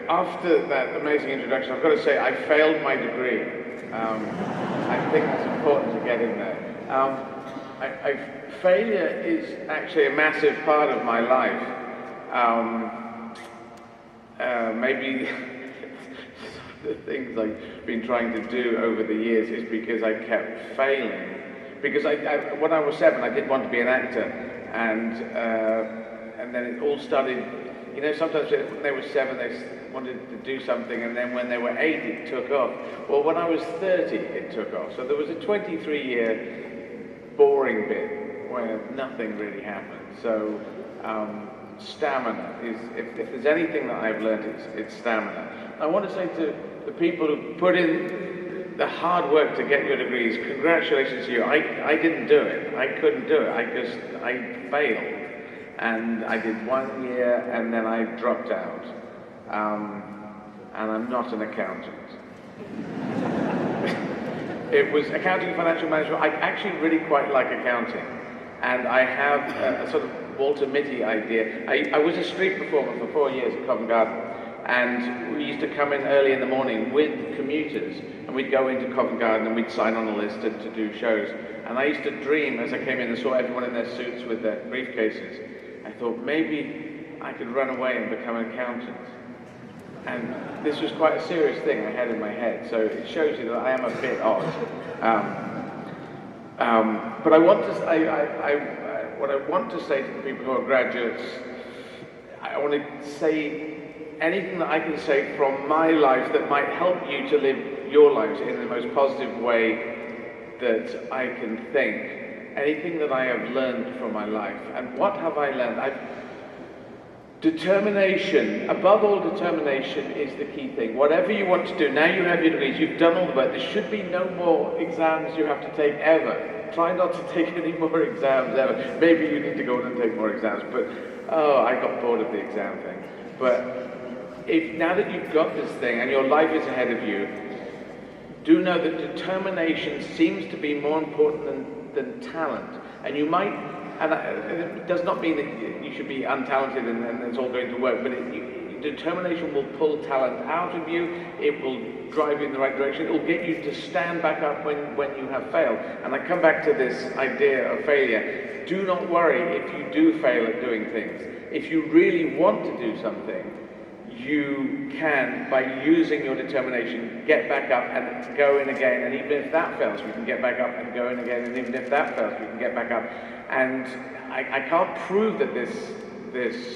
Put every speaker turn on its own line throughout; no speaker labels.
After that amazing introduction, I've got to say I failed my degree. I think it's important to get in there. Failure is actually a massive part of my life. Maybe the things I've been trying to do over the years is because I kept failing. Because when I was 7, I did want to be an actor, and then it all started. You know, sometimes when they were 7, they wanted to do something, and then when they were 8, it took off. Well, when I was 30, it took off. So there was a 23-year boring bit where nothing really happened. So stamina is, if there's anything that I've learned, it's stamina. I want to say to the people who put in the hard work to get your degrees, congratulations to you. I didn't do it. I couldn't do it. I failed. And I did 1 year, and then I dropped out. And I'm not an accountant. It was accounting and financial management. I actually really quite like accounting. And I have a sort of Walter Mitty idea. I was a street performer for 4 years at Covent Garden. And we used to come in early in the morning with commuters, and we'd go into Covent Garden and we'd sign on a list to do shows. And I used to dream as I came in and saw everyone in their suits with their briefcases. I thought maybe I could run away and become an accountant. And this was quite a serious thing I had in my head, so it shows you that I am a bit odd. But I want to, what I want to say to the people who are graduates, I want to say anything that I can say from my life that might help you to live your lives in the most positive way that I can think. Anything that I have learned from my life. And what have I learned? Determination, above all determination, is the key thing. Whatever you want to do, now you have your degrees, you've done all the work, there should be no more exams you have to take ever. Try not to take any more exams ever. Maybe you need to go on and take more exams, but I got bored of the exam thing. But now that you've got this thing and your life is ahead of you, do know that determination seems to be more important than talent. And you might, and it does not mean that you should be untalented and it's all going to work, but determination will pull talent out of you, it will drive you in the right direction, it will get you to stand back up when you have failed. And I come back to this idea of failure. Do not worry if you do fail at doing things. If you really want to do something, you can, by using your determination, get back up and go in again. And even if that fails, you can get back up and go in again. And even if that fails, you can get back up. And I can't prove that this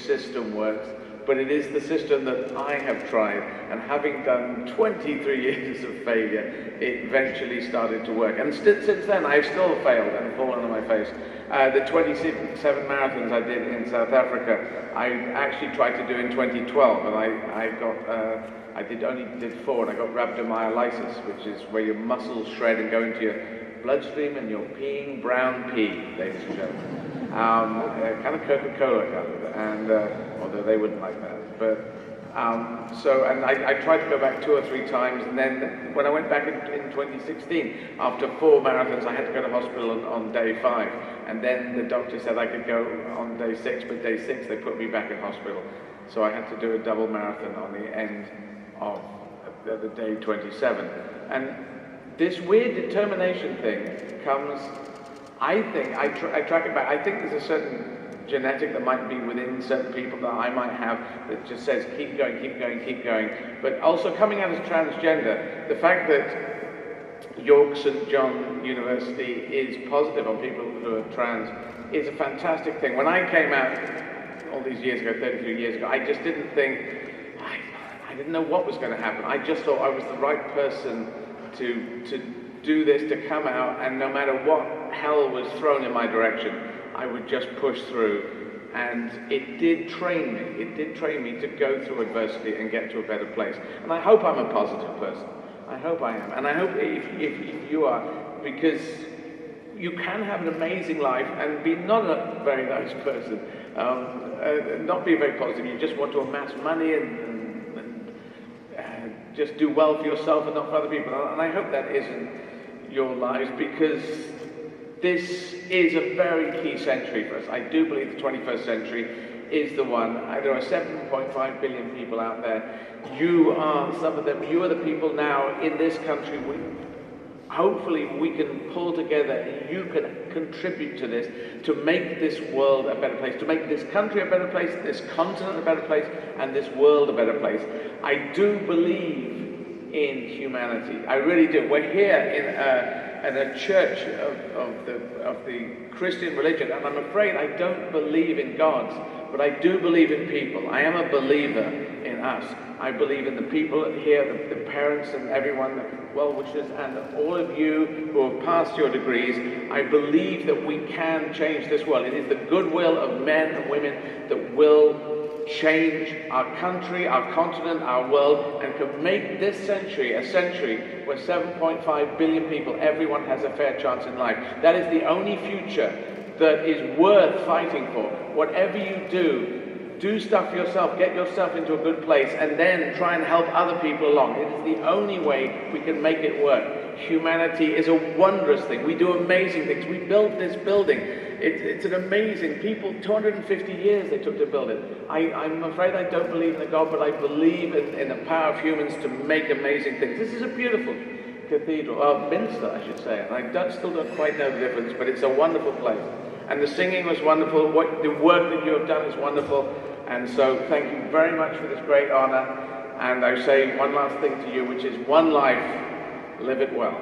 system works, but it is the system that I have tried. And having done 23 years of failure, it eventually started to work. And since then, I've still failed and fallen on my face. The 27 marathons I did in South Africa, I actually tried to do in 2012, and I only did 4, and I got rhabdomyolysis, which is where your muscles shred and go into your bloodstream, and you're peeing brown pea, ladies and gentlemen. Kind of Coca-Cola color, and although they wouldn't like that, but. I tried to go back 2 or 3 times, and then when I went back in 2016, after 4 marathons, I had to go to hospital on day 5, and then the doctor said I could go on day 6, but day 6 they put me back in hospital, so I had to do a double marathon on the end of the day 27. And this weird determination thing comes, I think, I track it back, I think there's a certain genetic that might be within certain people that I might have that just says keep going, keep going, keep going. But also coming out as transgender, the fact that York St John University is positive on people who are trans is a fantastic thing. When I came out all these years ago, 33 years ago, I just didn't think, I didn't know what was going to happen. I just thought I was the right person to do this, to come out, and no matter what hell was thrown in my direction, I would just push through, and it did train me. It did train me to go through adversity and get to a better place. And I hope I'm a positive person. I hope I am. And I hope if you are, because you can have an amazing life and be not a very nice person, not be very positive. You just want to amass money and just do well for yourself and not for other people. And I hope that isn't your lives, because this is a very key century for us. I do believe the 21st century is the one. There are 7.5 billion people out there. You are some of them. You are the people now in this country. Hopefully we can pull together and you can contribute to this, to make this world a better place, to make this country a better place, this continent a better place, and this world a better place. I do believe in humanity. I really do. We're here in a church of the Christian religion, and I'm afraid I don't believe in gods, but I do believe in people. I am a believer in us. I believe in the people here, the parents and everyone, the well-wishers, and all of you who have passed your degrees. I believe that we can change this world. It is the goodwill of men and women that will change our country, our continent, our world, and can make this century a century where 7.5 billion people, everyone has a fair chance in life. That is the only future that is worth fighting for. Whatever you do stuff for yourself, get yourself into a good place, and then try and help other people along. It is the only way we can make it work. Humanity is a wondrous thing. We do amazing things. We built this building. It's an amazing people. 250 years they took to build it. I'm afraid I don't believe in a God, but I believe in the power of humans to make amazing things. This is a beautiful cathedral, minster, I should say. And I still don't quite know the difference, but it's a wonderful place. And the singing was wonderful. The work that you have done is wonderful. And so thank you very much for this great honor. And I say one last thing to you, which is one life, live it well.